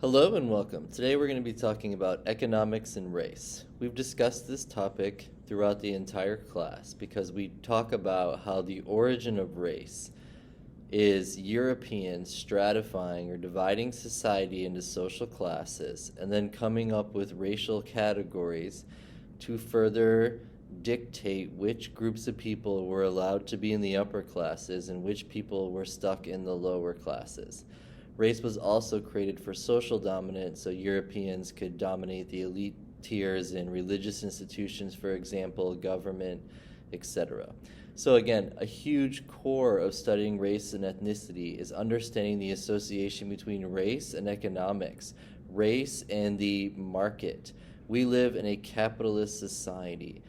Hello and welcome. Today we're going to be talking about economics and race. We've discussed this topic throughout the entire class because we talk about how the origin of race is Europeans stratifying or dividing society into social classes and then coming up with racial categories to further dictate which groups of people were allowed to be in the upper classes and which people were stuck in the lower classes. Race was also created for social dominance, so Europeans could dominate the elite tiers in religious institutions, for example, government, etc. So again, a huge core of studying race and ethnicity is understanding the association between race and economics, race and the market. We live in a capitalist society.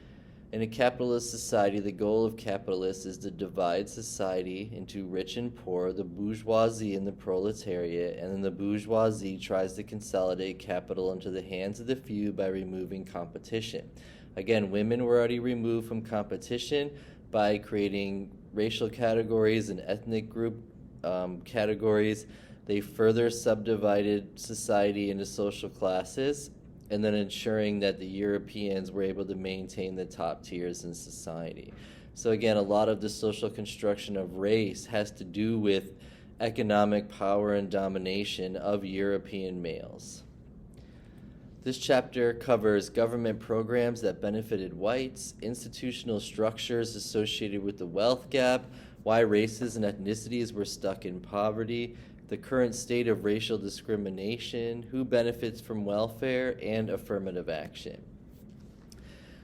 In a capitalist society, the goal of capitalists is to divide society into rich and poor, the bourgeoisie and the proletariat, and then the bourgeoisie tries to consolidate capital into the hands of the few by removing competition. Again, women were already removed from competition by creating racial categories and ethnic group categories. They further subdivided society into social classes, and then ensuring that the Europeans were able to maintain the top tiers in society. So again, a lot of the social construction of race has to do with economic power and domination of European males. This chapter covers government programs that benefited whites, institutional structures associated with the wealth gap, why races and ethnicities were stuck in poverty, the current state of racial discrimination, who benefits from welfare, and affirmative action.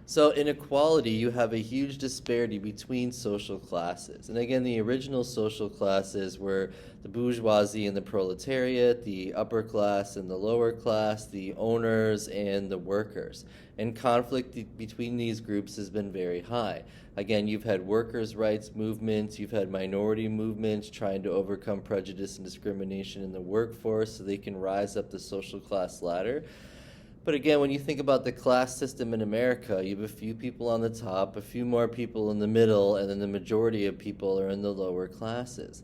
So inequality, you have a huge disparity between social classes. And again, the original social classes were the bourgeoisie and the proletariat, the upper class and the lower class, the owners and the workers. And conflict between these groups has been very high. Again, you've had workers' rights movements, you've had minority movements trying to overcome prejudice and discrimination in the workforce so they can rise up the social class ladder. But again, when you think about the class system in America, you have a few people on the top, a few more people in the middle, and then the majority of people are in the lower classes.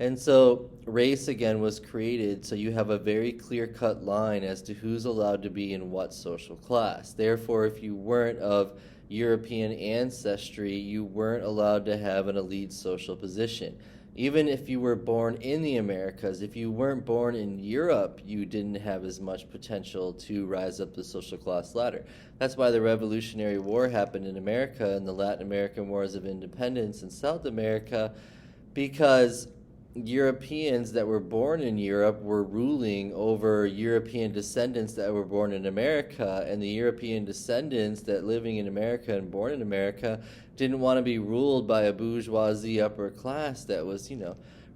And so race, again, was created so you have a very clear-cut line as to who's allowed to be in what social class. Therefore, if you weren't of European ancestry, you weren't allowed to have an elite social position. Even if you were born in the Americas, if you weren't born in Europe, you didn't have as much potential to rise up the social class ladder. That's why the Revolutionary War happened in America and the Latin American Wars of Independence in South America, because Europeans that were born in Europe were ruling over European descendants that were born in America, and the European descendants that living in America and born in America didn't want to be ruled by a bourgeoisie upper class that was,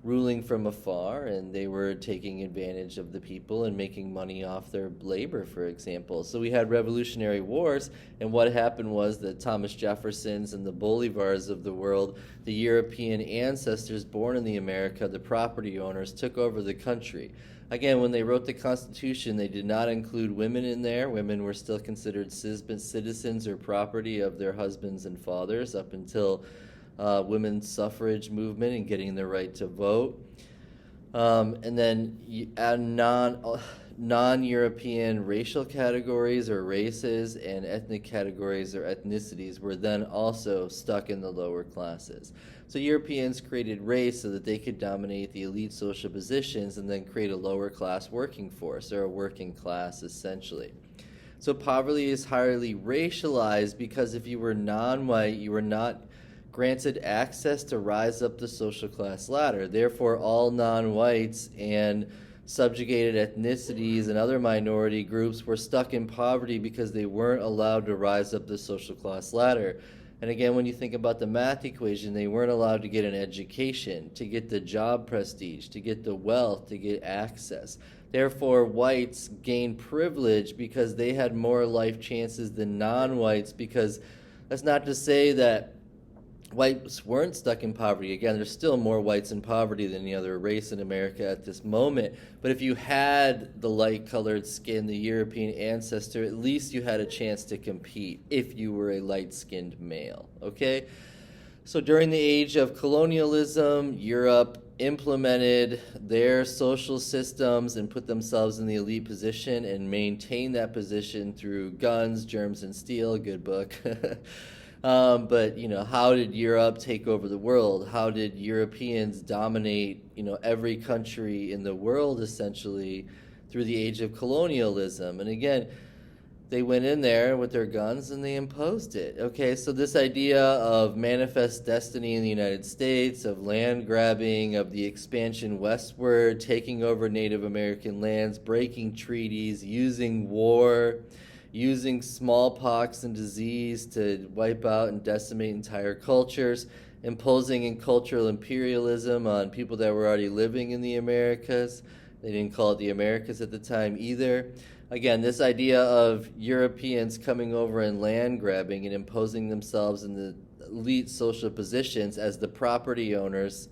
ruling from afar, and they were taking advantage of the people and making money off their labor, for example. So we had revolutionary wars, and what happened was that Thomas Jeffersons and the Bolivars of the world, the European ancestors born in the America, the property owners, took over the country. Again, when they wrote the Constitution, they did not include women in there. Women were still considered citizens or property of their husbands and fathers up until women's suffrage movement and getting the right to vote. And then non-European racial categories or races and ethnic categories or ethnicities were then also stuck in the lower classes. So Europeans created race so that they could dominate the elite social positions and then create a lower class working force, or a working class essentially. So poverty is highly racialized because if you were non-white, you were not granted access to rise up the social class ladder. Therefore, all non-whites and subjugated ethnicities and other minority groups were stuck in poverty because they weren't allowed to rise up the social class ladder. And again, when you think about the math equation, they weren't allowed to get an education, to get the job prestige, to get the wealth, to get access. Therefore, whites gained privilege because they had more life chances than non-whites, because that's not to say that whites weren't stuck in poverty. Again, there's still more whites in poverty than any other race in America at this moment. But if you had the light-colored skin, the European ancestor, at least you had a chance to compete if you were a light-skinned male, okay? So during the age of colonialism, Europe implemented their social systems and put themselves in the elite position and maintained that position through guns, germs, and steel. Good book. But how did Europe take over the world? How did Europeans dominate every country in the world essentially through the age of colonialism? And again, they went in there with their guns and they imposed it. Okay, so this idea of manifest destiny in the United States, of land grabbing, of the expansion westward, taking over Native American lands, breaking treaties, using war, using smallpox and disease to wipe out and decimate entire cultures, imposing in cultural imperialism on people that were already living in the Americas. They didn't call it the Americas at the time either. Again, this idea of Europeans coming over and land grabbing and imposing themselves in the elite social positions as the property owners,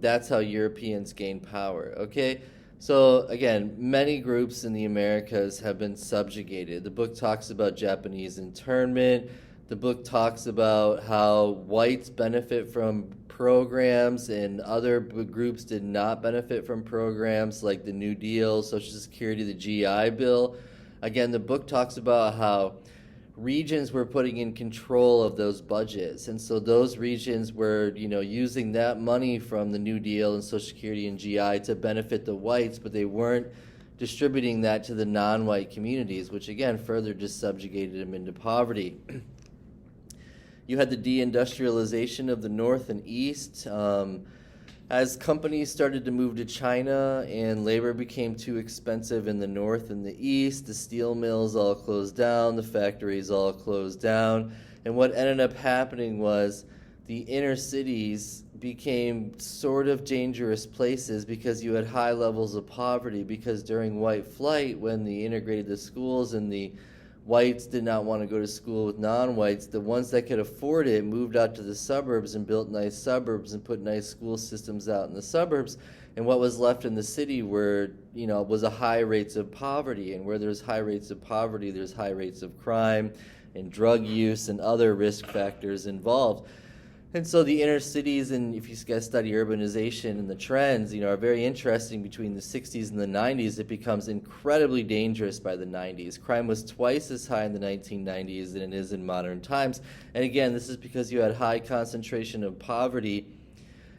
that's how Europeans gain power, okay? So again, many groups in the Americas have been subjugated. The book talks about Japanese internment. The book talks about how whites benefit from programs and other groups did not benefit from programs like the New Deal, Social Security, the GI Bill. Again, the book talks about how regions were putting in control of those budgets. And so those regions were, using that money from the New Deal and Social Security and GI to benefit the whites, but they weren't distributing that to the non-white communities, which again further just subjugated them into poverty. You had the deindustrialization of the North and East. As companies started to move to China and labor became too expensive in the North and the East, the steel mills all closed down, the factories all closed down. And what ended up happening was the inner cities became sort of dangerous places because you had high levels of poverty, because during white flight, when they integrated the schools and the whites did not want to go to school with non-whites, the ones that could afford it moved out to the suburbs and built nice suburbs and put nice school systems out in the suburbs. And what was left in the city was a high rates of poverty. And where there's high rates of poverty, there's high rates of crime and drug use and other risk factors involved. And so the inner cities, and if you guys study urbanization and the trends, are very interesting. Between the 60s and the 90s, it becomes incredibly dangerous by the 90s. Crime was twice as high in the 1990s than it is in modern times. And again, this is because you had high concentration of poverty.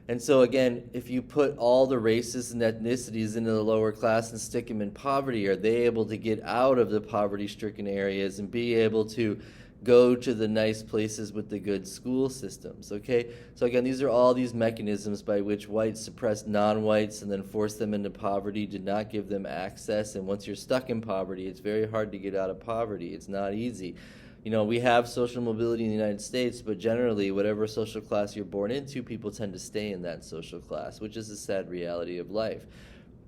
And so again, if you put all the races and ethnicities into the lower class and stick them in poverty, are they able to get out of the poverty-stricken areas and be able to go to the nice places with the good school systems, okay? So again, these are all these mechanisms by which whites suppressed non-whites and then forced them into poverty, did not give them access, and once you're stuck in poverty, it's very hard to get out of poverty. It's not easy. We have social mobility in the United States, but generally, whatever social class you're born into, people tend to stay in that social class, which is a sad reality of life.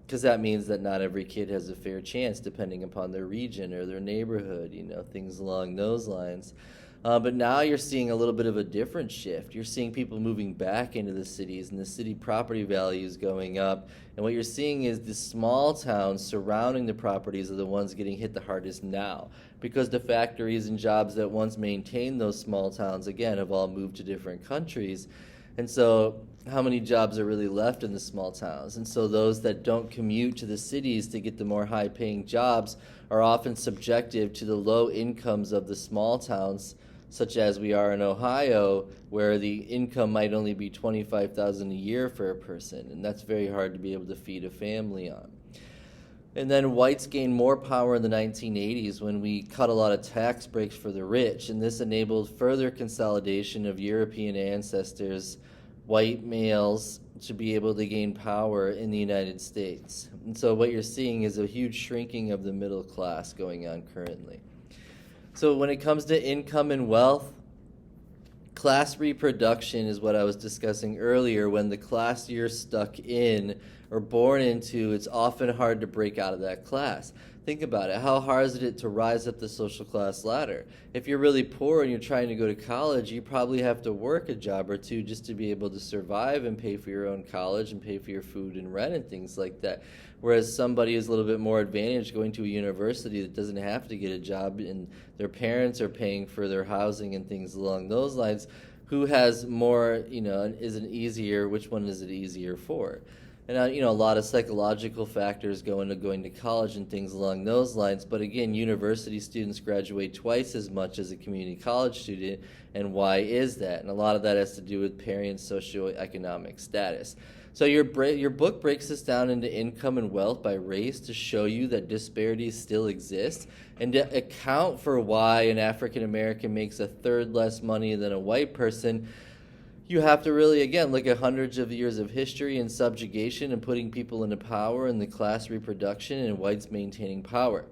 Because that means that not every kid has a fair chance depending upon their region or their neighborhood, things along those lines. But now you're seeing a little bit of a different shift. You're seeing people moving back into the cities and the city property values going up. And what you're seeing is the small towns surrounding the properties are the ones getting hit the hardest now, because the factories and jobs that once maintained those small towns, again, have all moved to different countries. And so how many jobs are really left in the small towns? And so those that don't commute to the cities to get the more high-paying jobs are often subjective to the low incomes of the small towns, such as we are in Ohio, where the income might only be $25,000 a year for a person, and that's very hard to be able to feed a family on. And then whites gained more power in the 1980s when we cut a lot of tax breaks for the rich, and this enabled further consolidation of European ancestors, white males, to be able to gain power in the United States. And so what you're seeing is a huge shrinking of the middle class going on currently. So when it comes to income and wealth, class reproduction is what I was discussing earlier. When the class you're stuck in or born into, it's often hard to break out of that class. Think about it. How hard is it to rise up the social class ladder? If you're really poor and you're trying to go to college, you probably have to work a job or two just to be able to survive and pay for your own college and pay for your food and rent and things like that. Whereas somebody who's a little bit more advantaged going to a university that doesn't have to get a job and their parents are paying for their housing and things along those lines, who has more, which one is it easier for? And, a lot of psychological factors go into going to college and things along those lines. But again, university students graduate twice as much as a community college student. And why is that? And a lot of that has to do with parents' socioeconomic status. So your book breaks this down into income and wealth by race to show you that disparities still exist and to account for why an African American makes a third less money than a white person. You have to really, again, look at hundreds of years of history and subjugation and putting people into power and the class reproduction and whites maintaining power.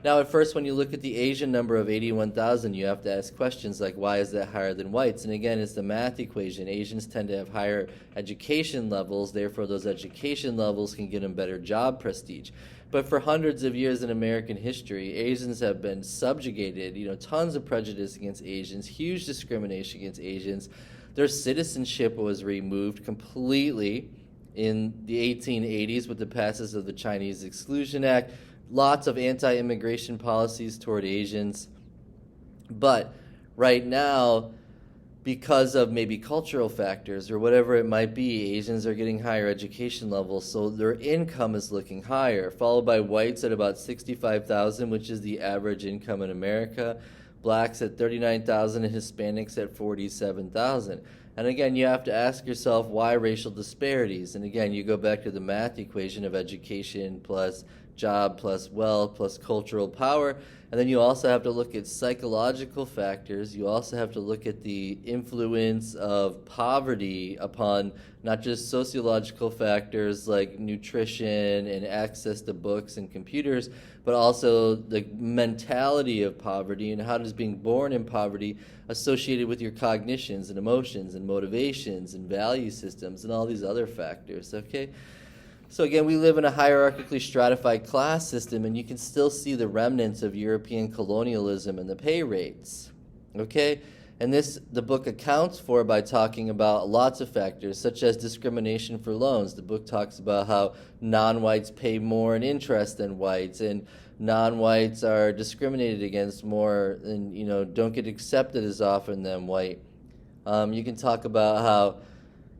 Now, at first, when you look at the Asian number of 81,000, you have to ask questions like, why is that higher than whites? And again, it's the math equation. Asians tend to have higher education levels, therefore those education levels can get them better job prestige. But for hundreds of years in American history, Asians have been subjugated, tons of prejudice against Asians, huge discrimination against Asians. Their citizenship was removed completely in the 1880s with the passage of the Chinese Exclusion Act. Lots of anti-immigration policies toward Asians. But right now, because of maybe cultural factors or whatever it might be, Asians are getting higher education levels, so their income is looking higher, followed by whites at about $65,000, which is the average income in America, blacks at $39,000, and Hispanics at $47,000. And again, you have to ask yourself, why racial disparities? And again, you go back to the math equation of education plus job plus wealth plus cultural power. And then you also have to look at psychological factors. You also have to look at the influence of poverty upon not just sociological factors like nutrition and access to books and computers, but also the mentality of poverty and how does being born in poverty associated with your cognitions and emotions and motivations and value systems and all these other factors, okay? So again, we live in a hierarchically stratified class system, and you can still see the remnants of European colonialism in the pay rates, okay? And the book accounts for by talking about lots of factors, such as discrimination for loans. The book talks about how non-whites pay more in interest than whites, and non-whites are discriminated against more and, don't get accepted as often than white. You can talk about how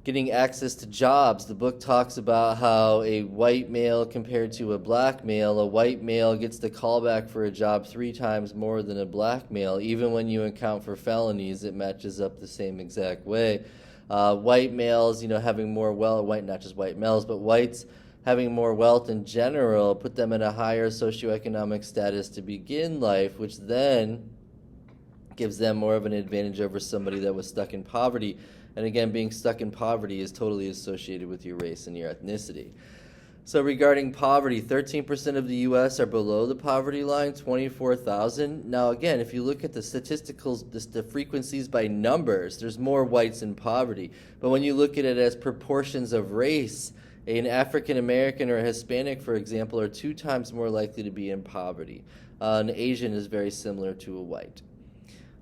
getting access to jobs. The book talks about how a white male compared to a black male, a white male gets the callback for a job 3 times more than a black male. Even when you account for felonies, it matches up the same exact way. White males, having more wealth, not just white males, but whites having more wealth in general put them in a higher socioeconomic status to begin life, which then gives them more of an advantage over somebody that was stuck in poverty. And again, being stuck in poverty is totally associated with your race and your ethnicity. So regarding poverty, 13% of the U.S. are below the poverty line, 24,000. Now again, if you look at the statisticals, the frequencies by numbers, there's more whites in poverty. But when you look at it as proportions of race, an African American or a Hispanic, for example, are 2 times more likely to be in poverty. An Asian is very similar to a white.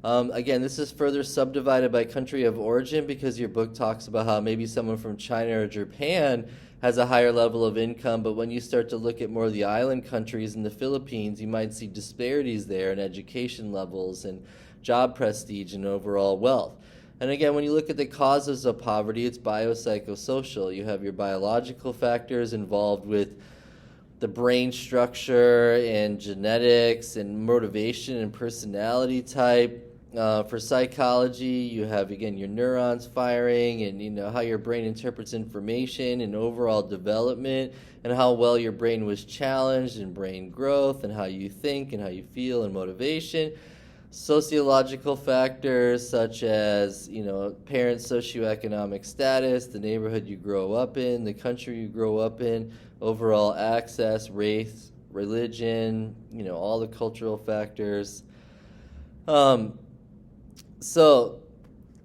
Again, this is further subdivided by country of origin because your book talks about how maybe someone from China or Japan has a higher level of income, but when you start to look at more of the island countries and the Philippines, you might see disparities there in education levels and job prestige and overall wealth. And again, when you look at the causes of poverty, it's biopsychosocial. You have your biological factors involved with the brain structure and genetics and motivation and personality type. For psychology, you have, again, your neurons firing and, how your brain interprets information and overall development and how well your brain was challenged and brain growth and how you think and how you feel and motivation. Sociological factors such as, parents' socioeconomic status, the neighborhood you grow up in, the country you grow up in, overall access, race, religion, all the cultural factors. So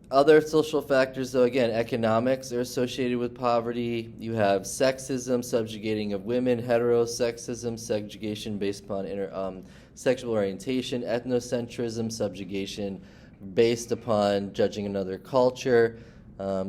other social factors, though, again, economics are associated with poverty. You have sexism, subjugating of women, heterosexism, subjugation based upon sexual orientation, ethnocentrism, subjugation based upon judging another culture.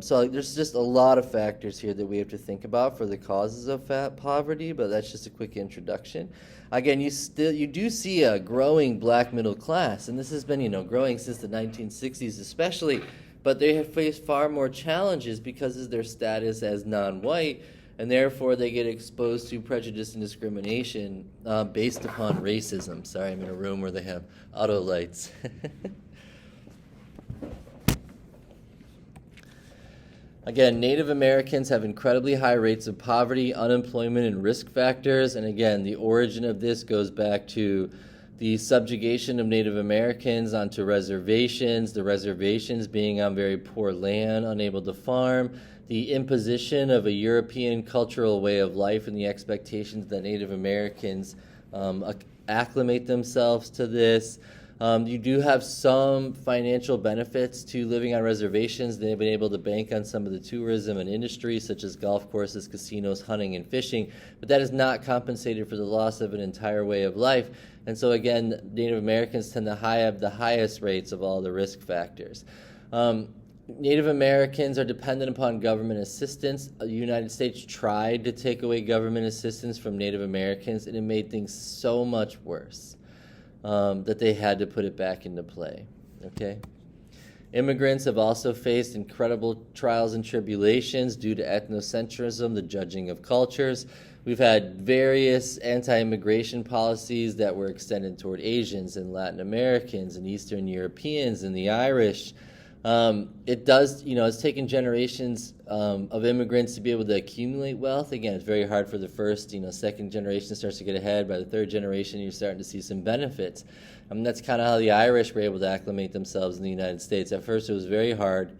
So there's just a lot of factors here that we have to think about for the causes of poverty, but that's just a quick introduction. Again, you do see a growing black middle class, and this has been, growing since the 1960s, especially but they have faced far more challenges because of their status as non-white, and therefore they get exposed to prejudice and discrimination based upon racism. Sorry, I'm in a room where they have auto lights. Again, Native Americans have incredibly high rates of poverty, unemployment, and risk factors. And again, the origin of this goes back to the subjugation of Native Americans onto reservations, the reservations being on very poor land, unable to farm, the imposition of a European cultural way of life and the expectations that Native Americans acclimate themselves to this. You do have some financial benefits to living on reservations. They've been able to bank on some of the tourism and industry, such as golf courses, casinos, hunting, and fishing, but that is not compensated for the loss of an entire way of life. And so again, Native Americans tend to have the highest rates of all the risk factors. Native Americans are dependent upon government assistance. The United States tried to take away government assistance from Native Americans, and it made things so much worse. That they had to put it back into play, okay? Immigrants have also faced incredible trials and tribulations due to ethnocentrism, the judging of cultures. We've had various anti-immigration policies that were extended toward Asians and Latin Americans and Eastern Europeans and the Irish. It's taken generations of immigrants to be able to accumulate wealth. Again, it's very hard for the first, second generation starts to get ahead. By the third generation, you're starting to see some benefits. That's kind of how the Irish were able to acclimate themselves in the United States. At first, it was very hard.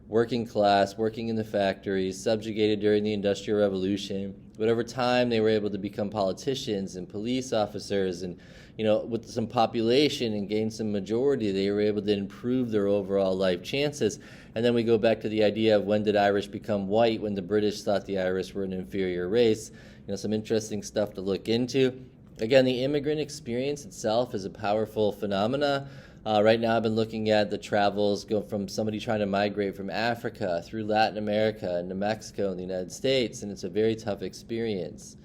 Working class, working in the factories, subjugated during the Industrial Revolution. But over time, they were able to become politicians and police officers and with some population and gain some majority, they were able to improve their overall life chances. And then we go back to the idea of when did Irish become white, when the British thought the Irish were an inferior race. Some interesting stuff to look into. Again, the immigrant experience itself is a powerful phenomena. Right now I've been looking at the travels go from somebody trying to migrate from Africa through Latin America into Mexico and the United States, and it's a very tough experience.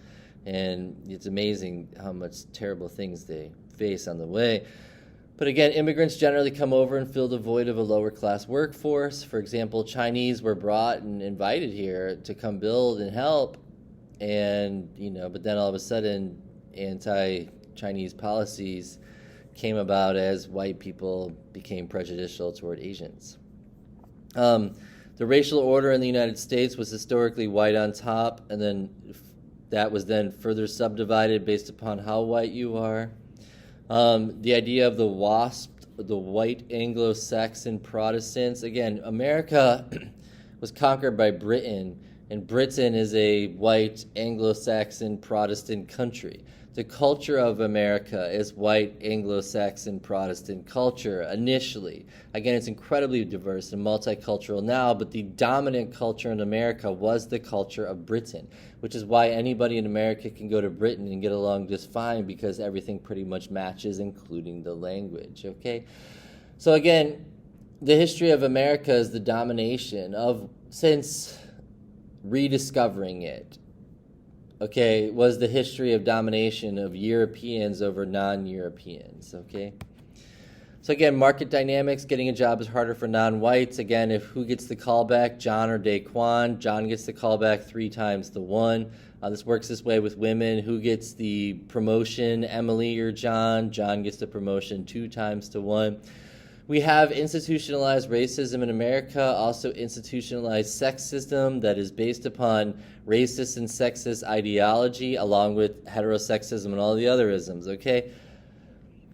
And it's amazing how much terrible things they face on the way. But again, immigrants generally come over and fill the void of a lower class workforce. For example, Chinese were brought and invited here to come build and help. And, but then all of a sudden, anti-Chinese policies came about as white people became prejudicial toward Asians. The racial order in the United States was historically white on top, and then that was then further subdivided based upon how white you are. The idea of the WASP, the white Anglo-Saxon Protestants. Again, America was conquered by Britain, and Britain is a white Anglo-Saxon Protestant country. The culture of America is white Anglo-Saxon Protestant culture initially. Again, it's incredibly diverse and multicultural now, but the dominant culture in America was the culture of Britain, which is why anybody in America can go to Britain and get along just fine because everything pretty much matches, including the language, okay? So again, the history of America is the domination of, since rediscovering it, okay, was the history of domination of Europeans over non-Europeans, okay? So again, market dynamics, getting a job is harder for non-whites. Again, if who gets the callback, John or Daquan? John gets the callback 3 times to 1. This works this way with women. Who gets the promotion, Emily or John? John gets the promotion 2 times to 1. We have institutionalized racism in America, also institutionalized sexism that is based upon racist and sexist ideology, along with heterosexism and all the other isms, okay?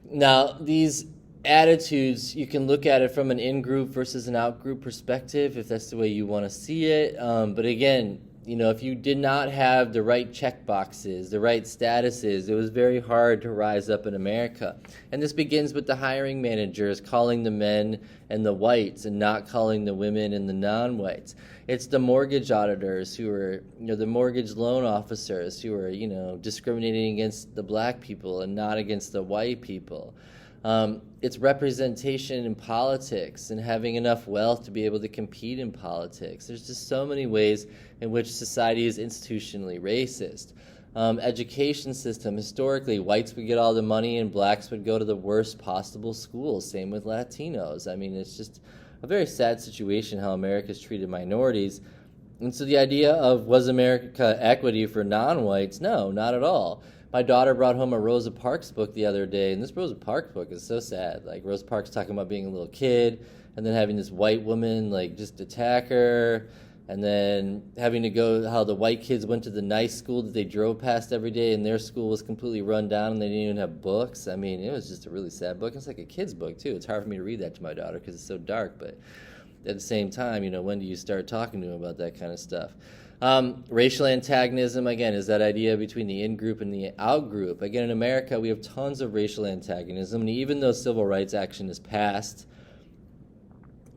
Now, these attitudes, you can look at it from an in-group versus an out-group perspective, if that's the way you want to see it. But again, if you did not have the right check boxes, the right statuses, it was very hard to rise up in America. And this begins with the hiring managers calling the men and the whites and not calling the women and the non-whites. It's the mortgage auditors who are, the mortgage loan officers who are, discriminating against the black people and not against the white people. It's representation in politics and having enough wealth to be able to compete in politics. There's just so many ways in which society is institutionally racist. Education system, historically, whites would get all the money and blacks would go to the worst possible schools. Same with Latinos. I mean, it's just a very sad situation how America's treated minorities. And so the idea of, was America equity for non-whites? No, not at all. My daughter brought home a Rosa Parks book the other day, and this Rosa Parks book is so sad. Like, Rosa Parks talking about being a little kid, and then having this white woman, like, just attack her, and then having to go, how the white kids went to the nice school that they drove past every day, and their school was completely run down, and they didn't even have books. I mean, it was just a really sad book. It's like a kid's book, too. It's hard for me to read that to my daughter because it's so dark, but at the same time, when do you start talking to them about that kind of stuff? Racial antagonism, again, is that idea between the in-group and the out-group. Again, in America, we have tons of racial antagonism, and even though civil rights action is passed,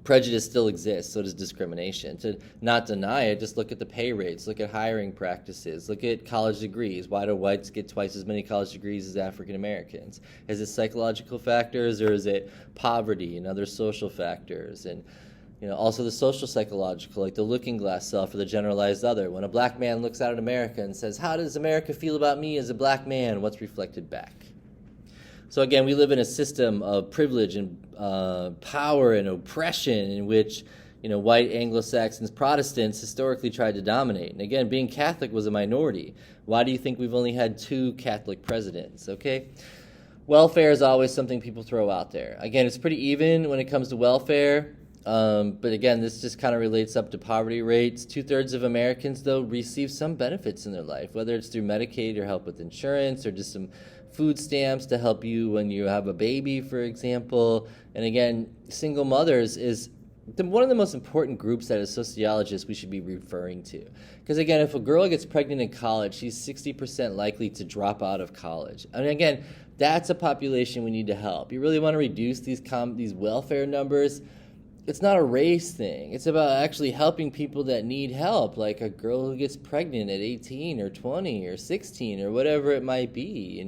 prejudice still exists, so does discrimination. To not deny it, just look at the pay rates, look at hiring practices, look at college degrees. Why do whites get twice as many college degrees as African Americans? Is it psychological factors, or is it poverty and other social factors? And also the social psychological, like the looking glass self or the generalized other. When a black man looks out at America and says, how does America feel about me as a black man? What's reflected back? So again, we live in a system of privilege and power and oppression in which, white Anglo-Saxons, Protestants historically tried to dominate. And again, being Catholic was a minority. Why do you think we've only had 2 Catholic presidents, okay? Welfare is always something people throw out there. Again, it's pretty even when it comes to welfare. But again, this just kind of relates up to poverty rates. 2/3 of Americans, though, receive some benefits in their life, whether it's through Medicaid or help with insurance or just some food stamps to help you when you have a baby, for example. And again, single mothers is one of the most important groups that as sociologists we should be referring to. Because again, if a girl gets pregnant in college, she's 60% likely to drop out of college. And again, that's a population we need to help. You really want to reduce these welfare numbers. It's not a race thing. It's about actually helping people that need help, like a girl who gets pregnant at 18 or 20 or 16 or whatever it might be,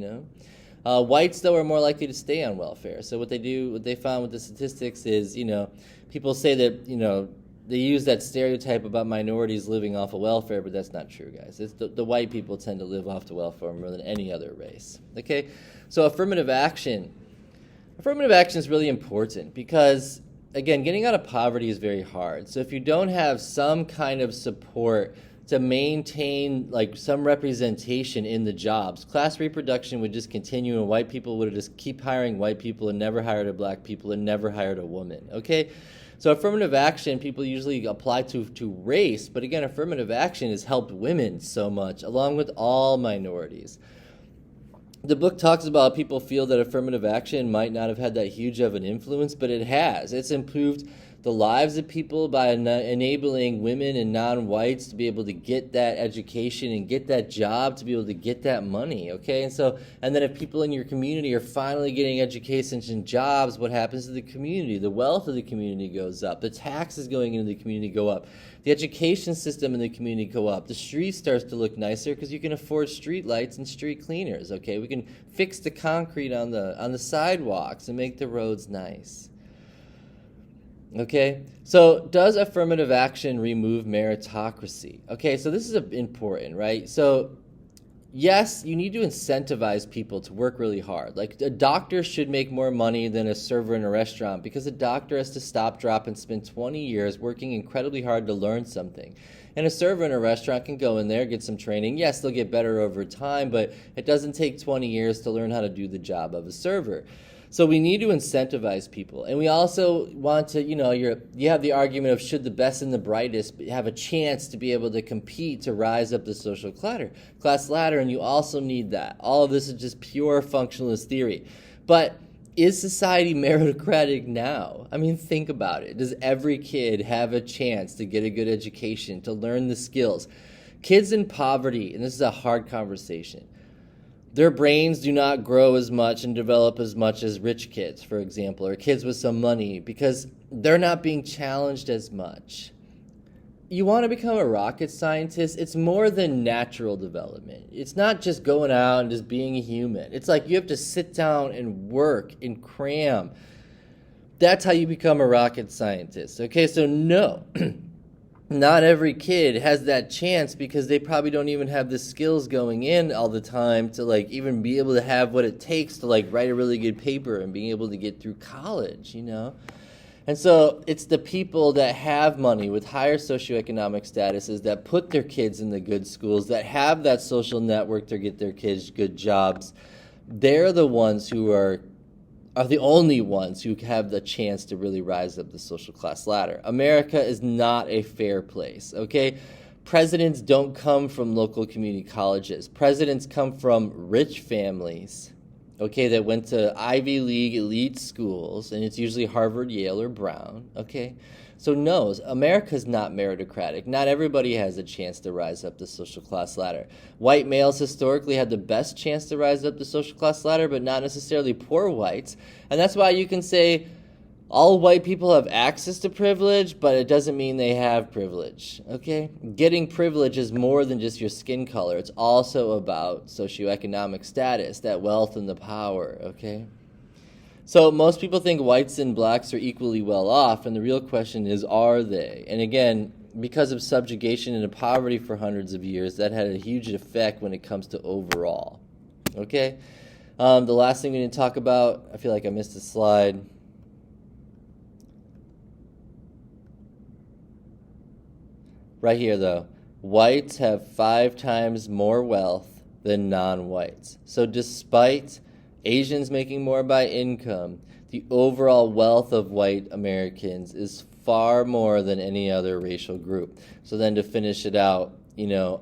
Whites, though, are more likely to stay on welfare. So what they found with the statistics is, people say that, they use that stereotype about minorities living off of welfare, but that's not true, guys. It's the white people tend to live off the welfare more than any other race. Okay? So affirmative action. Affirmative action is really important because, again, getting out of poverty is very hard. So if you don't have some kind of support to maintain some representation in the jobs, class reproduction would just continue, and white people would just keep hiring white people and never hired a black people and never hired a woman. Okay? So affirmative action, people usually apply to race, but again, affirmative action has helped women so much, along with all minorities. The book talks about people feel that affirmative action might not have had that huge of an influence, but it has. It's improved the lives of people by enabling women and non-whites to be able to get that education and get that job, to be able to get that money, okay? And then if people in your community are finally getting educations and jobs, what happens to the community? The wealth of the community goes up. The taxes going into the community go up. The education system in the community go up. The street starts to look nicer because you can afford street lights and street cleaners, okay? We can fix the concrete on the sidewalks and make the roads nice. Okay, so does affirmative action remove meritocracy? Okay, so this is important, right? So yes, you need to incentivize people to work really hard. Like a doctor should make more money than a server in a restaurant because a doctor has to stop, drop, and spend 20 years working incredibly hard to learn something. And a server in a restaurant can go in there, get some training. Yes, they'll get better over time, but it doesn't take 20 years to learn how to do the job of a server. So we need to incentivize people. And we also want to, you have the argument of should the best and the brightest have a chance to be able to compete to rise up the social class ladder, and you also need that. All of this is just pure functionalist theory. But is society meritocratic now? I mean, think about it. Does every kid have a chance to get a good education, to learn the skills? Kids in poverty, and this is a hard conversation, their brains do not grow as much and develop as much as rich kids, for example, or kids with some money, because they're not being challenged as much. You want to become a rocket scientist, it's more than natural development. It's not just going out and just being a human. It's like you have to sit down and work and cram. That's how you become a rocket scientist. Okay, so no. Not every kid has that chance because they probably don't even have the skills going in all the time to even be able to have what it takes to write a really good paper and being able to get through college, And so it's the people that have money with higher socioeconomic statuses that put their kids in the good schools, that have that social network to get their kids good jobs. They're the ones who are the only ones who have the chance to really rise up the social class ladder. America is not a fair place, okay? Presidents don't come from local community colleges. Presidents come from rich families, okay, that went to Ivy League elite schools, and it's usually Harvard, Yale, or Brown, okay? So no, America's not meritocratic. Not everybody has a chance to rise up the social class ladder. White males historically had the best chance to rise up the social class ladder, but not necessarily poor whites. And that's why you can say all white people have access to privilege, but it doesn't mean they have privilege, okay? Getting privilege is more than just your skin color. It's also about socioeconomic status, that wealth and the power, okay? So most people think whites and blacks are equally well off, and the real question is, are they? And again, because of subjugation into poverty for hundreds of years, that had a huge effect when it comes to overall, okay? The last thing we need to talk about, I feel like I missed a slide. Right here, though, whites have 5 times more wealth than non-whites. So despite Asians making more by income, the overall wealth of white Americans is far more than any other racial group. So then to finish it out,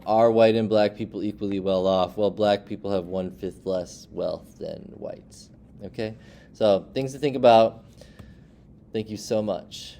are white and black people equally well off? Well, black people have 1/5 less wealth than whites. Okay? So things to think about. Thank you so much.